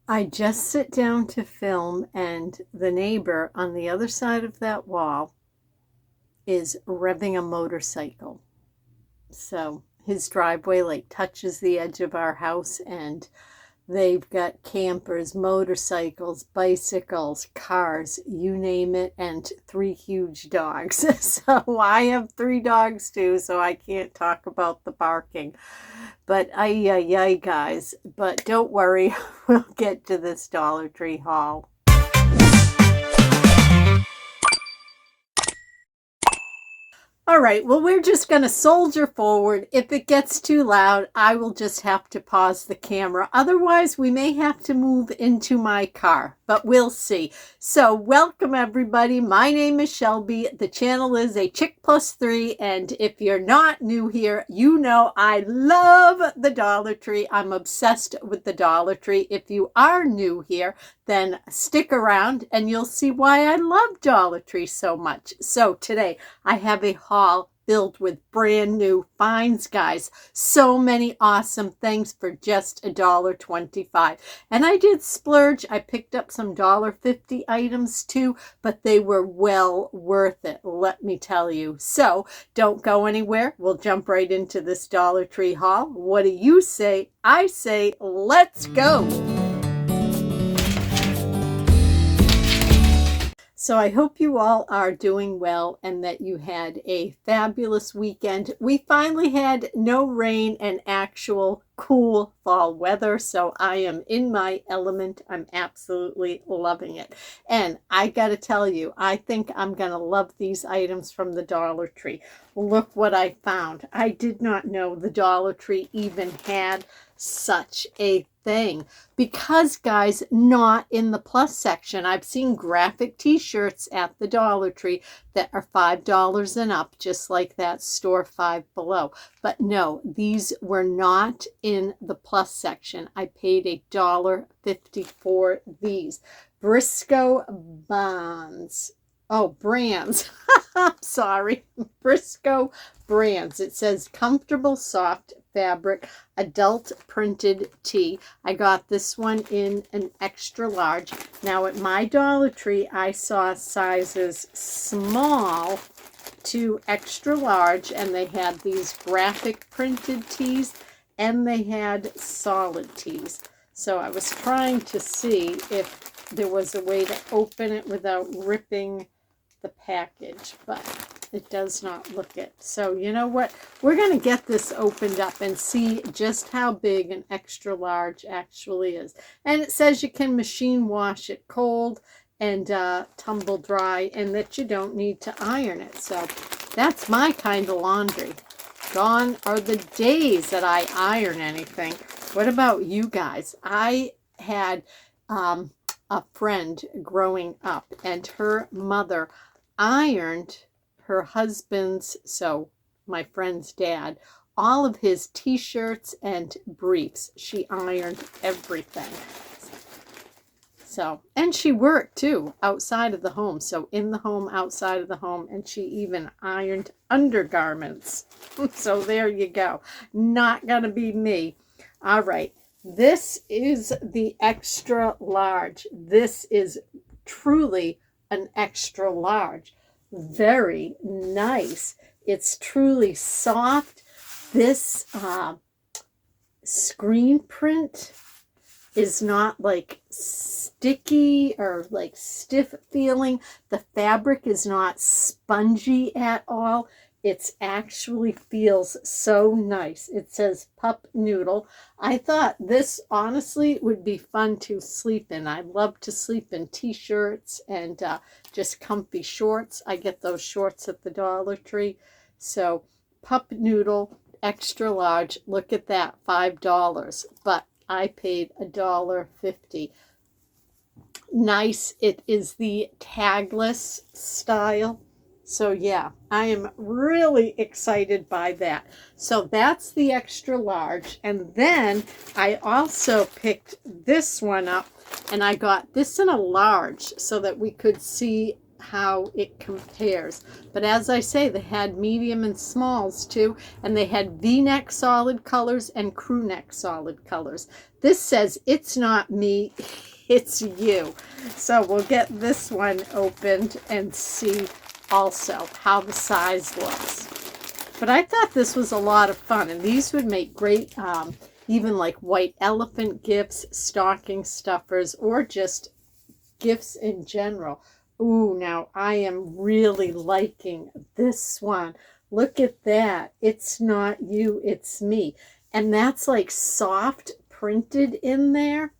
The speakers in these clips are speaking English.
I just sit down to film, and the neighbor on the other side of that wall is revving a motorcycle. So his driveway like touches the edge of our house, and they've got campers, motorcycles, bicycles, cars, you name it, and three huge dogs. So I have three dogs too, so I can't talk about the barking. But ay, ay, ay, guys. But don't worry, we'll get to this Dollar Tree haul. All right, well, we're just going to soldier forward. If it gets too loud, I will just have to pause the camera. Otherwise, we may have to move into my car, but we'll see. So welcome, everybody. My name is Shelby. The channel is A Chick Plus 3, and if you're not new here, you know I love the Dollar Tree. I'm obsessed with the Dollar Tree. If you are new here, then stick around and you'll see why I love Dollar Tree so much. So today I have a haul filled with brand new finds, guys. So many awesome things for just $1.25. And I did splurge. I picked up some $1.50 items too, but they were well worth it, let me tell you. So don't go anywhere. We'll jump right into this Dollar Tree haul. What do you say? I say, let's go. So I hope you all are doing well and that you had a fabulous weekend. We finally had no rain and actual cool fall weather, so I am in my element. I'm absolutely loving it. And I gotta tell you, I think I'm gonna love these items from the Dollar Tree. Look what I found. I did not know the Dollar Tree even had such a thing, because guys, not in the plus section. I've seen graphic t-shirts at the Dollar Tree that are $5 and up, just like that store 5 below, but no, these were not in the plus section. I paid $1.50 for these Briscoe bonds. Oh, brands. Sorry, Briscoe brands. It says comfortable soft fabric adult printed tee. I got this one in an extra large. Now at my Dollar Tree, I saw sizes small to extra large, and they had these graphic printed tees and they had solid tees. So I was trying to see if there was a way to open it without ripping the package, but it does not look it. So you know what? We're going to get this opened up and see just how big an extra large actually is. And it says you can machine wash it cold and tumble dry, and that you don't need to iron it. So that's my kind of laundry. Gone are the days that I iron anything. What about you guys? I had a friend growing up, and her mother ironed her husband's, so my friend's dad, all of his t-shirts and briefs. She ironed everything. So, and she worked too outside of the home. So in the home, outside of the home, and she even ironed undergarments. So there you go. Not gonna be me. All right. This is the extra large. This is truly an extra large. Very nice. It's truly soft. This screen print is not like sticky or like stiff feeling. The fabric is not spongy at all. It actually feels so nice. It says pup noodle. I thought this honestly would be fun to sleep in. I love to sleep in t-shirts and just comfy shorts. I get those shorts at the Dollar Tree. So pup noodle, extra large. Look at that, $5. But I paid $1.50. Nice. It is the tagless style. So yeah, I am really excited by that. So that's the extra large. And then I also picked this one up, and I got this in a large so that we could see how it compares. But as I say, they had medium and smalls too, and they had V-neck solid colors and crew neck solid colors. This says, it's not me, it's you. So we'll get this one opened and see also how the size looks. But I thought this was a lot of fun, and these would make great even like white elephant gifts, stocking stuffers, or just gifts in general. Ooh, now I am really liking this one. Look at that. It's not you, it's me. And that's like soft printed in there.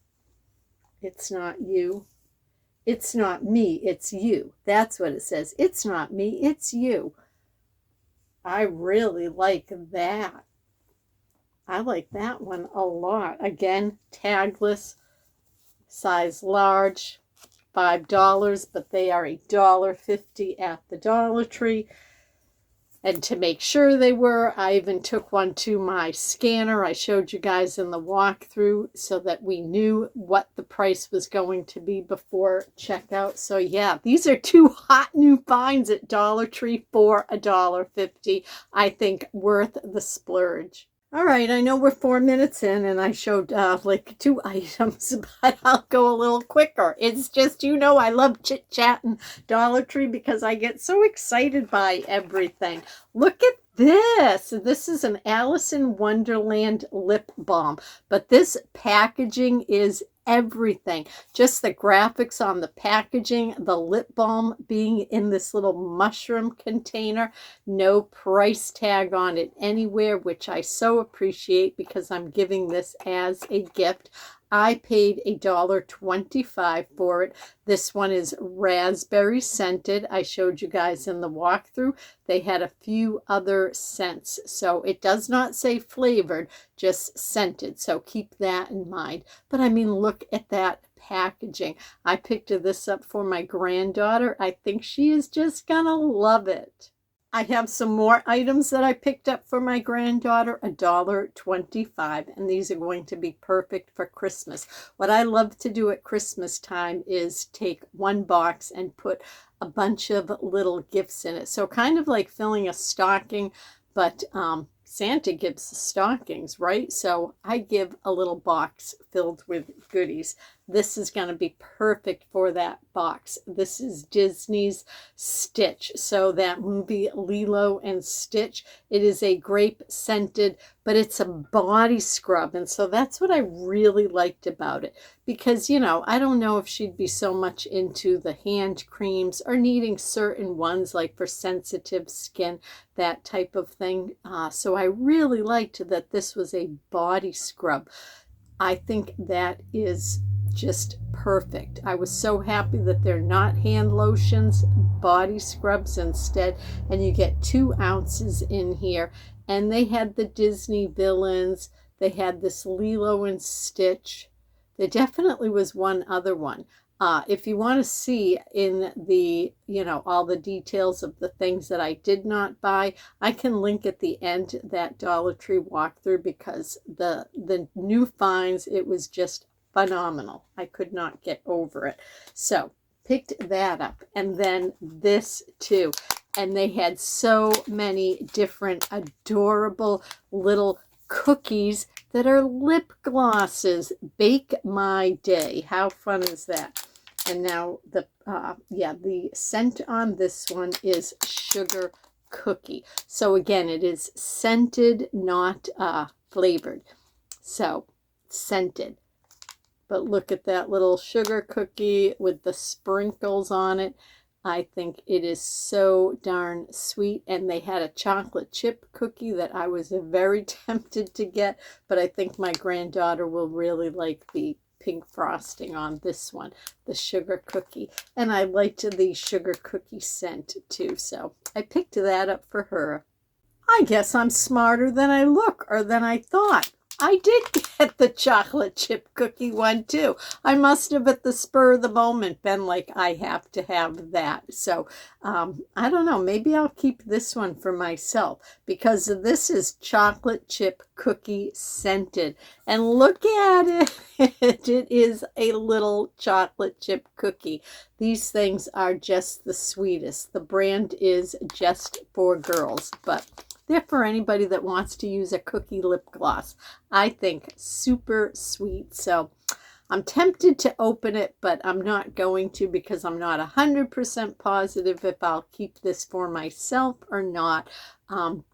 It's not you. It's not me, it's you. That's what it says. It's not me, it's you. I really like that. I like that one a lot. Again, tagless, size large, $5, but they are $1.50 at the Dollar Tree. And to make sure they were, I even took one to my scanner. I showed you guys in the walkthrough so that we knew what the price was going to be before checkout. So yeah, these are two hot new finds at Dollar Tree for $1.50. I think worth the splurge. All right, I know we're 4 minutes in and I showed like 2 items, but I'll go a little quicker. It's just, you know, I love chit-chatting Dollar Tree because I get so excited by everything. Look at this. This is an Alice in Wonderland lip balm, but this packaging is everything. Just the graphics on the packaging, the lip balm being in this little mushroom container, no price tag on it anywhere, which I so appreciate because I'm giving this as a gift. I paid $1.25 for it. This one is raspberry scented. I showed you guys in the walkthrough. They had a few other scents. So it does not say flavored, just scented. So keep that in mind. But I mean, look at that packaging. I picked this up for my granddaughter. I think she is just gonna love it. I have some more items that I picked up for my granddaughter, $1.25, and these are going to be perfect for Christmas. What I love to do at Christmas time is take one box and put a bunch of little gifts in it. So kind of like filling a stocking, but Santa gives stockings, right? So I give a little box filled with goodies. This is going to be perfect for that box. This is Disney's Stitch. So that movie Lilo and Stitch, it is a grape scented, but it's a body scrub. And so that's what I really liked about it. Because, you know, I don't know if she'd be so much into the hand creams or needing certain ones like for sensitive skin, that type of thing. So I really liked that this was a body scrub. I think that is just perfect. I was so happy that they're not hand lotions, body scrubs instead, and you get 2 ounces in here. And they had the Disney villains. They had this Lilo and Stitch. There definitely was one other one. If you want to see in the, you know, all the details of the things that I did not buy, I can link at the end that Dollar Tree walkthrough because the new finds, it was just phenomenal. I could not get over it. So picked that up, and then this too. And they had so many different adorable little cookies that are lip glosses. Bake My Day. How fun is that? And now the scent on this one is Sugar Cookie. So again, it is scented, not flavored. So scented. But look at that little sugar cookie with the sprinkles on it. I think it is so darn sweet. And they had a chocolate chip cookie that I was very tempted to get, but I think my granddaughter will really like the pink frosting on this one, the sugar cookie. And I liked the sugar cookie scent too, so I picked that up for her. I guess I'm smarter than I look or than I thought. I did get the chocolate chip cookie one too. I must have at the spur of the moment been like, I have to have that. So I don't know, maybe I'll keep this one for myself because this is chocolate chip cookie scented. And look at it. It is a little chocolate chip cookie. These things are just the sweetest. The brand is Just for Girls, but they're for anybody that wants to use a cookie lip gloss. I think super sweet. So I'm tempted to open it, but I'm not going to because I'm not 100% positive if I'll keep this for myself or not.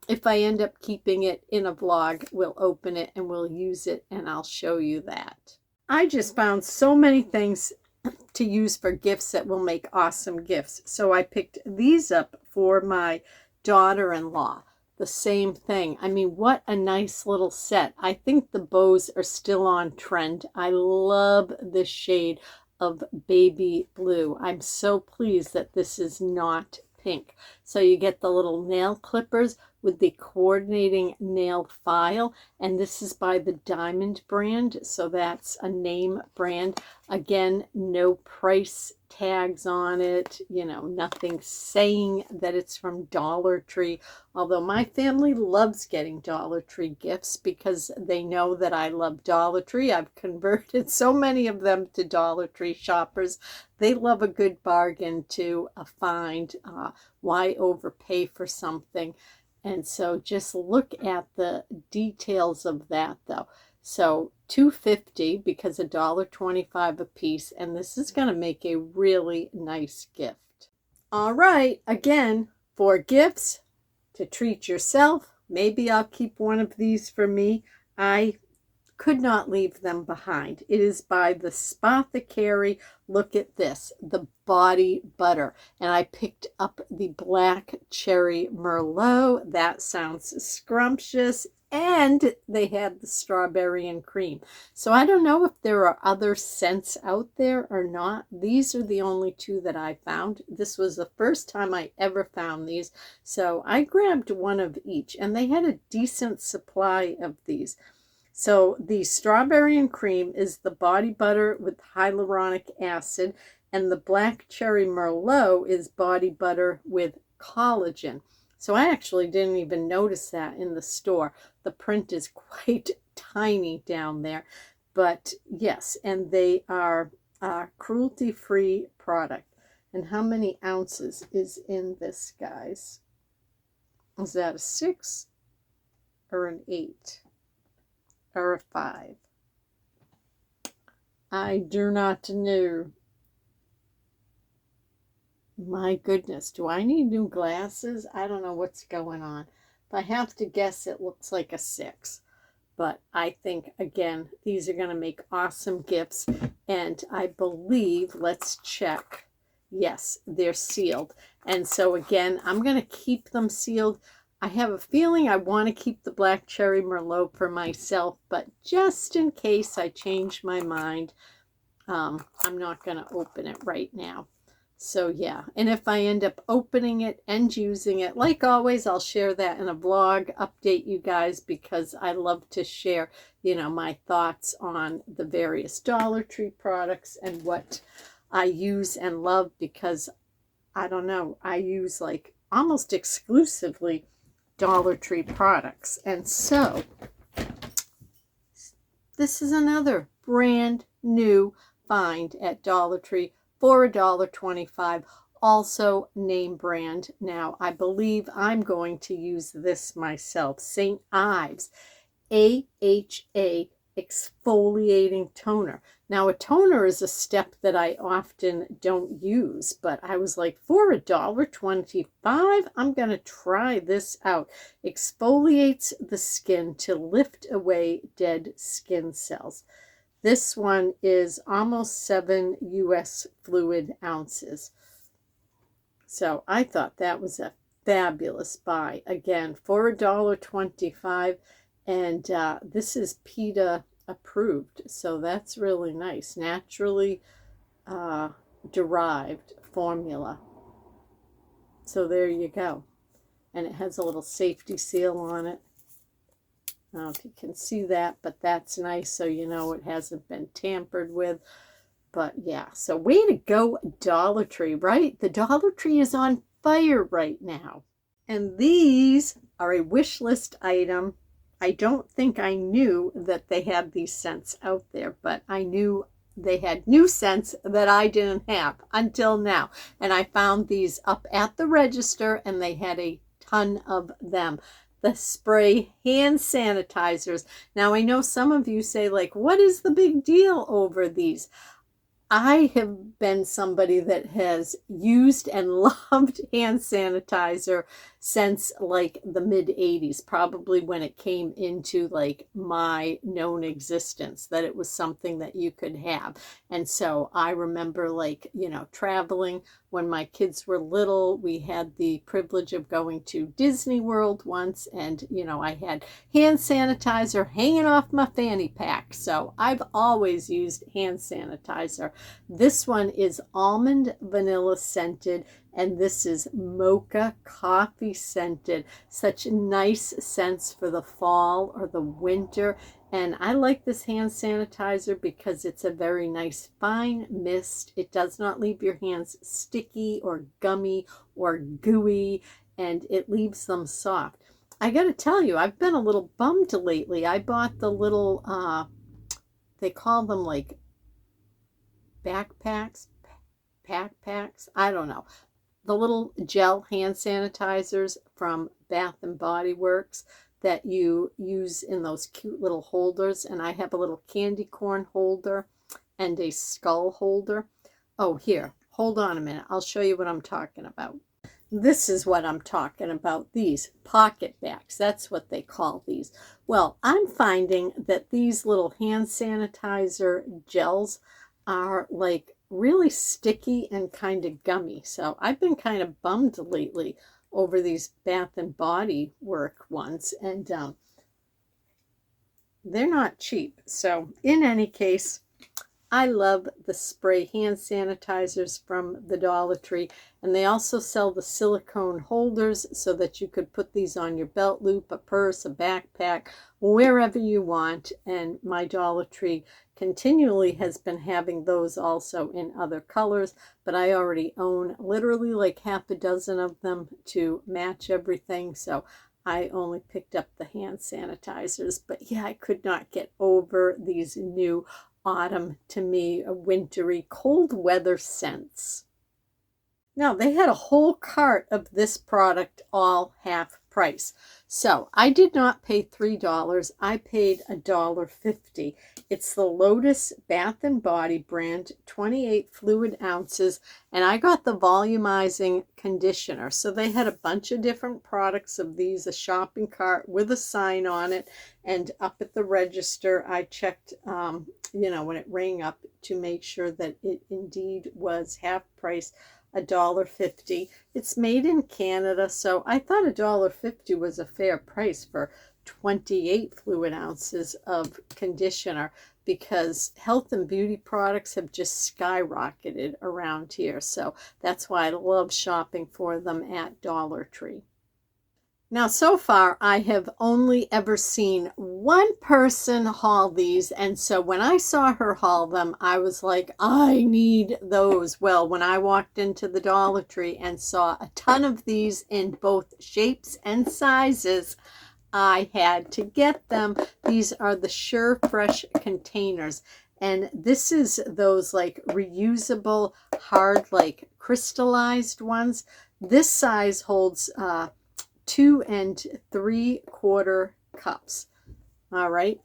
If I end up keeping it in a vlog, we'll open it and we'll use it and I'll show you that. I just found so many things to use for gifts that will make awesome gifts. So I picked these up for my daughter-in-law. The same thing. I mean, what a nice little set. I think the bows are still on trend. I love this shade of baby blue. I'm so pleased that this is not pink. So you get the little nail clippers with the coordinating nail file, and this is by the Diamond brand, so that's a name brand. Again, no price tags on it, you know, nothing saying that it's from Dollar Tree, although my family loves getting Dollar Tree gifts because they know that I love Dollar Tree. I've converted so many of them to Dollar Tree shoppers. They love a good bargain to find. Why overpay for something? And so just look at the details of that though. So $2.50 because $1.25 a piece, and this is going to make a really nice gift. All right, again, for gifts to treat yourself, maybe I'll keep one of these for me. I could not leave them behind. It is by the Spothecary. Look at this, the body butter. And I picked up the black cherry Merlot. That sounds scrumptious. And they had the strawberry and cream. So I don't know if there are other scents out there or not. These are the only two that I found. This was the first time I ever found these. So I grabbed one of each, and they had a decent supply of these. So the strawberry and cream is the body butter with hyaluronic acid, and the black cherry Merlot is body butter with collagen. So I actually didn't even notice that in the store. The print is quite tiny down there. But yes, and they are a cruelty-free product. And how many ounces is in this, guys? Is that a 6 or an 8? Or a 5? I do not know. My goodness, do I need new glasses? I don't know what's going on. If I have to guess, it looks like a 6. But I think, again, these are going to make awesome gifts. And I believe, let's check. Yes, they're sealed. And so, again, I'm going to keep them sealed. I have a feeling I want to keep the black cherry Merlot for myself, but just in case I change my mind, I'm not going to open it right now. So yeah, and if I end up opening it and using it, like always, I'll share that in a vlog, update you guys, because I love to share, you know, my thoughts on the various Dollar Tree products and what I use and love, because I don't know, I use like almost exclusively Dollar Tree products. And so this is another brand new find at Dollar Tree for $1.25, also name brand. Now I believe I'm going to use this myself. St. Ives AHA exfoliating toner. Now a toner is a step that I often don't use, but I was like, for $1.25, I'm going to try this out. Exfoliates the skin to lift away dead skin cells. This one is almost 7 US fluid ounces. So I thought that was a fabulous buy. Again, for $1.25, and this is PETA approved, so that's really nice. Naturally derived formula. So there you go. And it has a little safety seal on it. I don't know if you can see that, but that's nice, so you know it hasn't been tampered with. But yeah, so way to go, Dollar Tree, right? The Dollar Tree is on fire right now. And these are a wish list item. I don't think I knew that they had these scents out there, but I knew they had new scents that I didn't have until now. And I found these up at the register, and they had a ton of them. The spray hand sanitizers. Now, I know some of you say, like, what is the big deal over these? I have been somebody that has used and loved hand sanitizer since like the mid 80s, probably when it came into like my known existence, that it was something that you could have. And so I remember, like, you know, traveling when my kids were little. We had the privilege of going to Disney World once, and you know, I had hand sanitizer hanging off my fanny pack. So I've always used hand sanitizer. This one is almond vanilla scented, and this is mocha coffee scented. Such nice scents for the fall or the winter. And I like this hand sanitizer because it's a very nice fine mist. It does not leave your hands sticky or gummy or gooey, and it leaves them soft. I got to tell you, I've been a little bummed lately. I bought the little, they call them like backpacks, I don't know. The little gel hand sanitizers from Bath and Body Works that you use in those cute little holders. And I have a little candy corn holder and a skull holder. Oh, here, hold on a minute. I'll show you what I'm talking about. This is what I'm talking about, these pocket bags. That's what they call these. Well, I'm finding that these little hand sanitizer gels are like really sticky and kind of gummy. So I've been kind of bummed lately over these Bath and Body Work ones, and they're not cheap. So in any case, I love the spray hand sanitizers from the Dollar Tree, and they also sell the silicone holders so that you could put these on your belt loop, a purse, a backpack, wherever you want. And my Dollar Tree continually has been having those also in other colors, but I already own literally like half a dozen of them to match everything. So I only picked up the hand sanitizers. But yeah, I could not get over these new autumn, to me, a wintry cold weather scents. Now, they had a whole cart of this product, all half price. So I did not pay $3. I paid $1.50. It's the Lotus Bath and Body brand, 28 fluid ounces, and I got the volumizing conditioner. So they had a bunch of different products of these, a shopping cart with a sign on it, and up at the register I checked, you know, when it rang up to make sure that it indeed was half price, $1.50. It's made in Canada, so I thought $1.50 was a fair price for 28 fluid ounces of conditioner, because health and beauty products have just skyrocketed around here. So that's why I love shopping for them at Dollar Tree. Now, so far, I have only ever seen one person haul these, and so when I saw her haul them, I was like, I need those. Well, when I walked into the Dollar Tree and saw a ton of these in both shapes and sizes, I had to get them. These are the Sure Fresh containers, and this is those like reusable, hard, like crystallized ones. This size holds 2 3/4 cups. All right.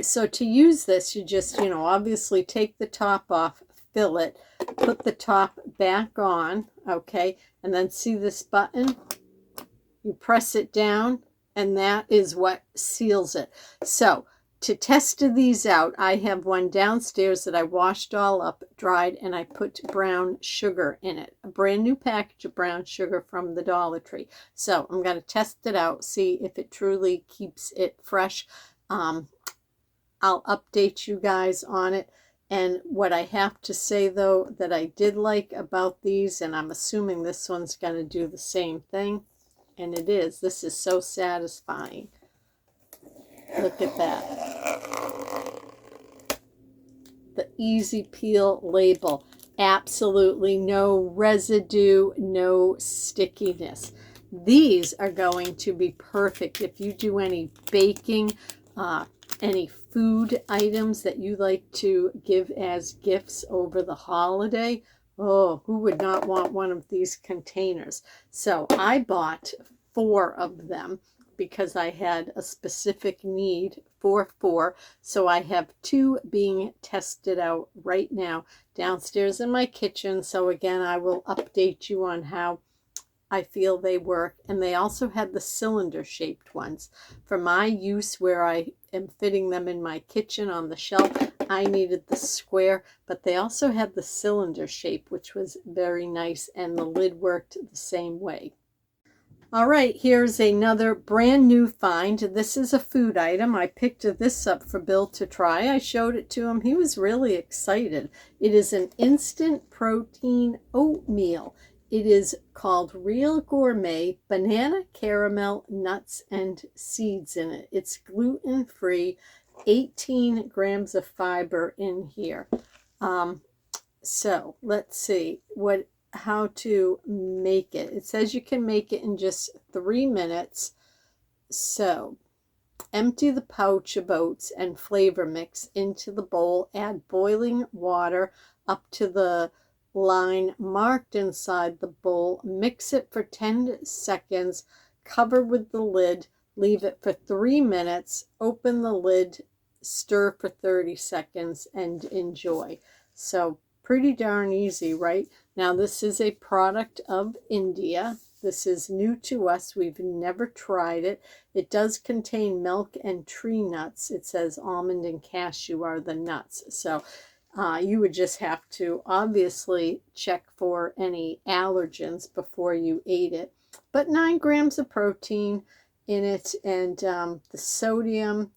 So to use this, you just, you know, obviously take the top off, fill it, put the top back on. Okay. And then see this button? You press it down, and that is what seals it. So to test these out, I have one downstairs that I washed all up, dried, and I put brown sugar in it. A brand new package of brown sugar from the Dollar Tree. So I'm going to test it out, see if it truly keeps it fresh. I'll update you guys on it. And what I have to say, though, that I did like about these, and I'm assuming this one's going to do the same thing, and it is, this is so satisfying. Look at that. The easy peel label. Absolutely no residue, no stickiness. These are going to be perfect if you do any baking, any food items that you like to give as gifts over the holiday. Oh, who would not want one of these containers? So I bought 4 of them because I had a specific need for 4. So I have 2 being tested out right now downstairs in my kitchen. So again, I will update you on how I feel they work. And they also had the cylinder shaped ones. For my use where I am fitting them in my kitchen on the shelf, I needed the square, but they also had the cylinder shape, which was very nice, and the lid worked the same way. All right, here's another brand new find. This is a food item. I picked this up for Bill to try. I showed it to him. He was really excited. It is an instant protein oatmeal. It is called Real Gourmet, banana, caramel, nuts, and seeds in it. It's gluten-free, 18 grams of fiber in here. So let's see how to make it. It says you can make it in just 3 minutes. So empty the pouch of oats and flavor mix into the bowl. Add boiling water up to the line marked inside the bowl. Mix it for 10 seconds. Cover with the lid. Leave it for 3 minutes. Open the lid. Stir for 30 seconds and enjoy. So pretty darn easy, right? Now, this is a product of India. This is new to us. We've never tried it. It does contain milk and tree nuts. It says almond and cashew are the nuts. So you would just have to obviously check for any allergens before you ate it. But 9 grams of protein in it, and the sodium,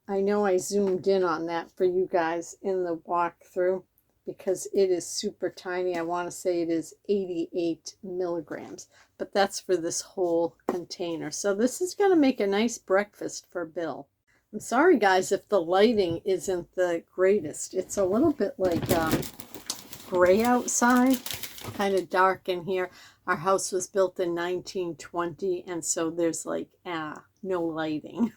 I know I zoomed in on that for you guys in the walkthrough, because it is super tiny. I want to say it is 88 milligrams, but that's for this whole container. So this is going to make a nice breakfast for Bill. I'm sorry, guys, if the lighting isn't the greatest. It's a little bit like gray outside, kind of dark in here. Our house was built in 1920, and so there's like no lighting.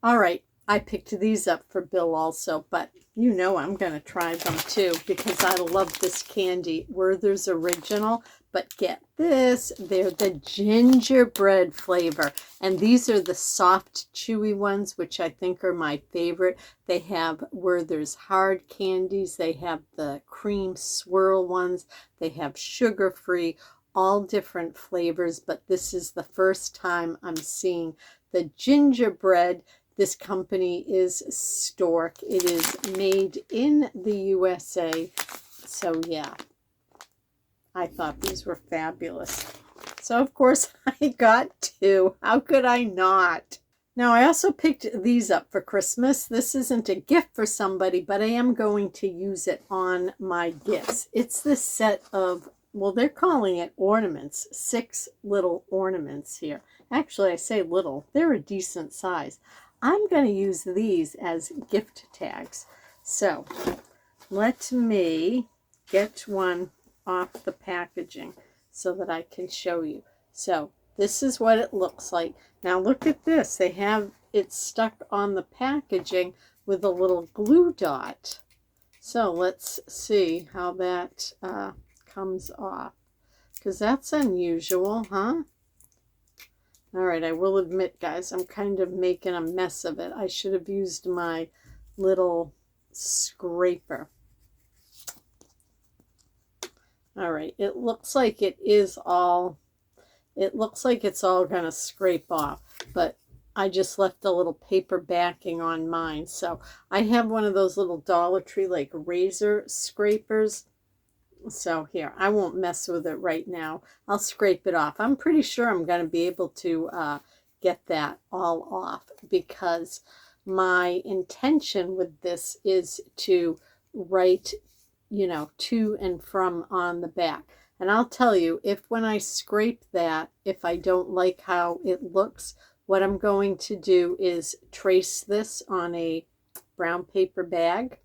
All right. I picked these up for Bill also, but you know I'm going to try them too because I love this candy. Werther's Original, but get this, they're the gingerbread flavor. And these are the soft, chewy ones, which I think are my favorite. They have Werther's hard candies. They have the cream swirl ones. They have sugar-free, all different flavors, but this is the first time I'm seeing the gingerbread. This company is Stork. It is made in the USA. So yeah, I thought these were fabulous. So of course I got 2. How could I not? Now I also picked these up for Christmas. This isn't a gift for somebody, but I am going to use it on my gifts. It's this set of, well, they're calling it ornaments. 6 little ornaments here. Actually, I say little. They're a decent size. I'm going to use these as gift tags. So let me get one off the packaging so that I can show you. So this is what it looks like. Now look at this. They have it stuck on the packaging with a little glue dot. So let's see how that comes off, because that's unusual, huh? All right, I will admit, guys, I'm kind of making a mess of it. I should have used my little scraper. All right, it looks like it's all going to scrape off, but I just left a little paper backing on mine. So I have one of those little Dollar Tree like razor scrapers. So here, I won't mess with it right now. I'll scrape it off. I'm pretty sure I'm going to be able to get that all off, because my intention with this is to write, you know, to and from on the back. And I'll tell you, if when I scrape that, if I don't like how it looks, what I'm going to do is trace this on a brown paper bag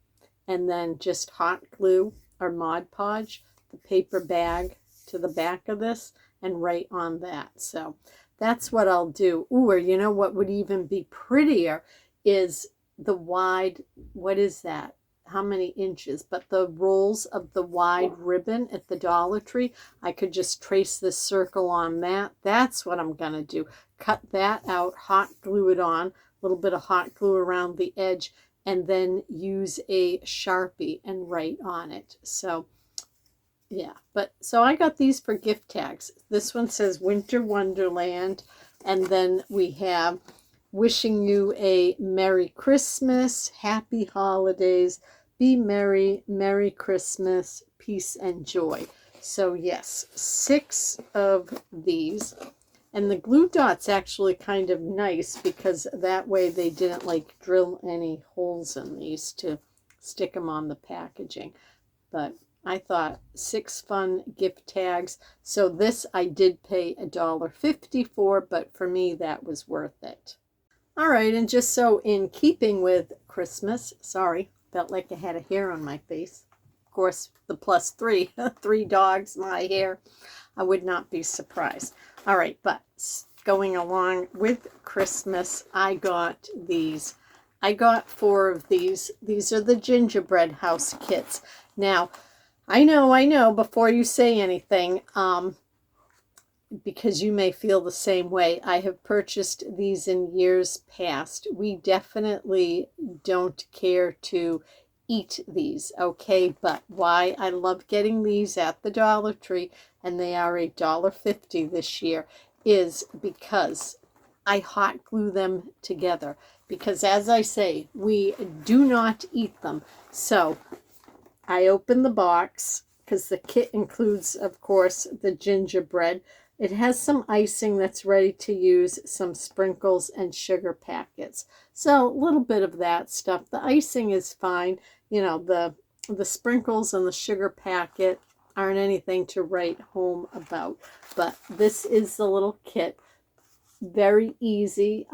and then just hot glue or Mod Podge the paper bag to the back of this and write on that. So that's what I'll do. Ooh, or you know what would even be prettier is the wide, what is that? How many inches? But the rolls of the wide ribbon at the Dollar Tree, I could just trace this circle on that. That's what I'm going to do. Cut that out, hot glue it on, a little bit of hot glue around the edge, and then use a Sharpie and write on it. So yeah, but so I got these for gift tags. This one says Winter Wonderland, and then we have wishing you a Merry Christmas, Happy Holidays, be merry, Merry Christmas, peace and joy. So yes, 6 of these. And the glue dot's actually kind of nice because that way they didn't like drill any holes in these to stick them on the packaging. But I thought 6 fun gift tags. So this I did pay $1.50 for, but for me that was worth it. All right, and just so in keeping with Christmas, sorry, felt like I had a hair on my face. Of course, the +3, 3 dogs, my hair, I would not be surprised. All right, but going along with Christmas, I got these. I got 4 of these. These are the gingerbread house kits. Now, I know, before you say anything, because you may feel the same way, I have purchased these in years past. We definitely don't care to eat these, okay? But why I love getting these at the Dollar Tree, and they are $1.50 this year, is because I hot glue them together. Because as I say, we do not eat them. So I open the box, because the kit includes, of course, the gingerbread. It has some icing that's ready to use, some sprinkles, and sugar packets. So a little bit of that stuff. The icing is fine. You know, the sprinkles and the sugar packet aren't anything to write home about. But this is the little kit. Very easy.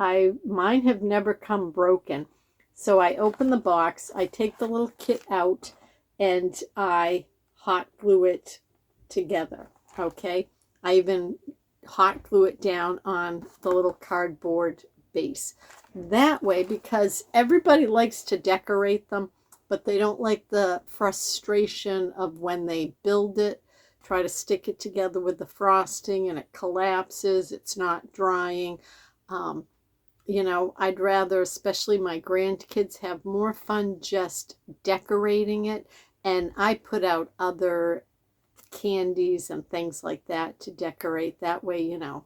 Mine have never come broken. So I open the box, I take the little kit out, and I hot glue it together, okay? I even hot glue it down on the little cardboard base. That way, because everybody likes to decorate them, but they don't like the frustration of when they build it, try to stick it together with the frosting and it collapses, it's not drying. You know, I'd rather, especially my grandkids, have more fun just decorating it. And I put out other candies and things like that to decorate. That way, you know,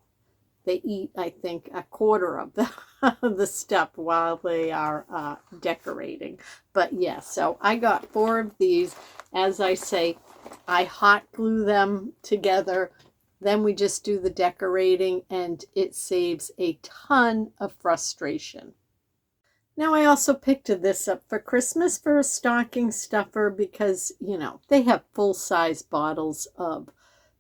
they eat, I think, a quarter of the stuff while they are decorating. But yeah, so I got 4 of these. As I say, I hot glue them together. Then we just do the decorating, and it saves a ton of frustration. Now, I also picked this up for Christmas for a stocking stuffer because, you know, they have full-size bottles of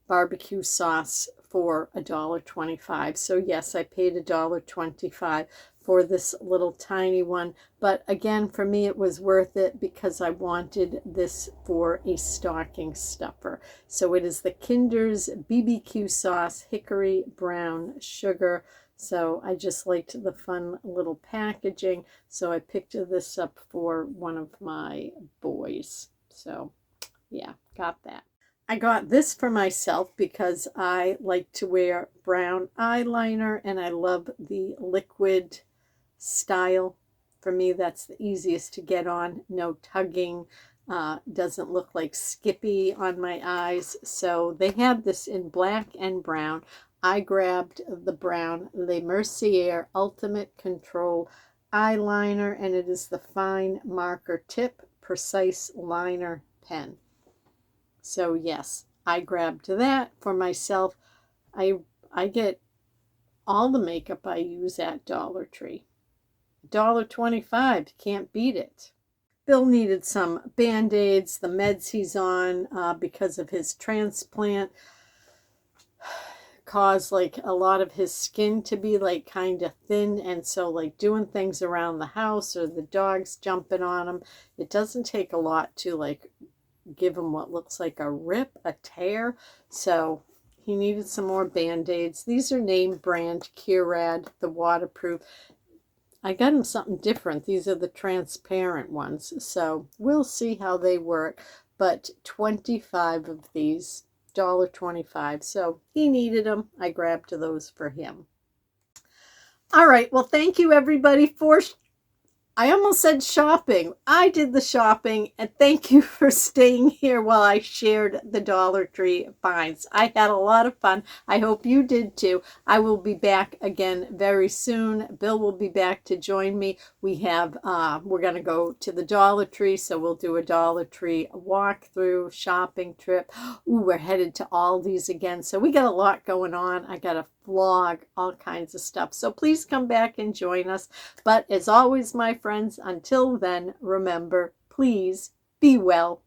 barbecue sauce for $1.25. So, yes, I paid $1.25 for this little tiny one. But again, for me, it was worth it because I wanted this for a stocking stuffer. So it is the Kinder's BBQ sauce, hickory brown sugar. So I just liked the fun little packaging. So I picked this up for one of my boys. So yeah, got that. I got this for myself because I like to wear brown eyeliner and I love the liquid style. For me, that's the easiest to get on. No tugging. Doesn't look like Skippy on my eyes. So they have this in black and brown. I grabbed the brown Le Mercier Ultimate Control eyeliner, and it is the fine marker tip precise liner pen. So yes, I grabbed that for myself. I get all the makeup I use at Dollar Tree. $1.25, can't beat it. Bill needed some Band-Aids, the meds he's on because of his transplant. cause like a lot of his skin to be like kind of thin, and so like doing things around the house or the dogs jumping on him, it doesn't take a lot to like give him what looks like a rip, a tear. So he needed some more band-aids. These are name brand Curad, the waterproof. I got him something different. These are the transparent ones, so we'll see how they work. But 25 of these, $1.25. So he needed them. I grabbed those for him. All right. Well, thank you everybody for I almost said shopping. I did the shopping, and thank you for staying here while I shared the Dollar Tree finds. I had a lot of fun. I hope you did too. I will be back again very soon. Bill will be back to join me. We're going to go to the Dollar Tree, so we'll do a Dollar Tree walkthrough shopping trip. Ooh, we're headed to Aldi's again, so we got a lot going on. I got a vlog, all kinds of stuff. So please come back and join us. But as always, my friends, until then, remember, please be well.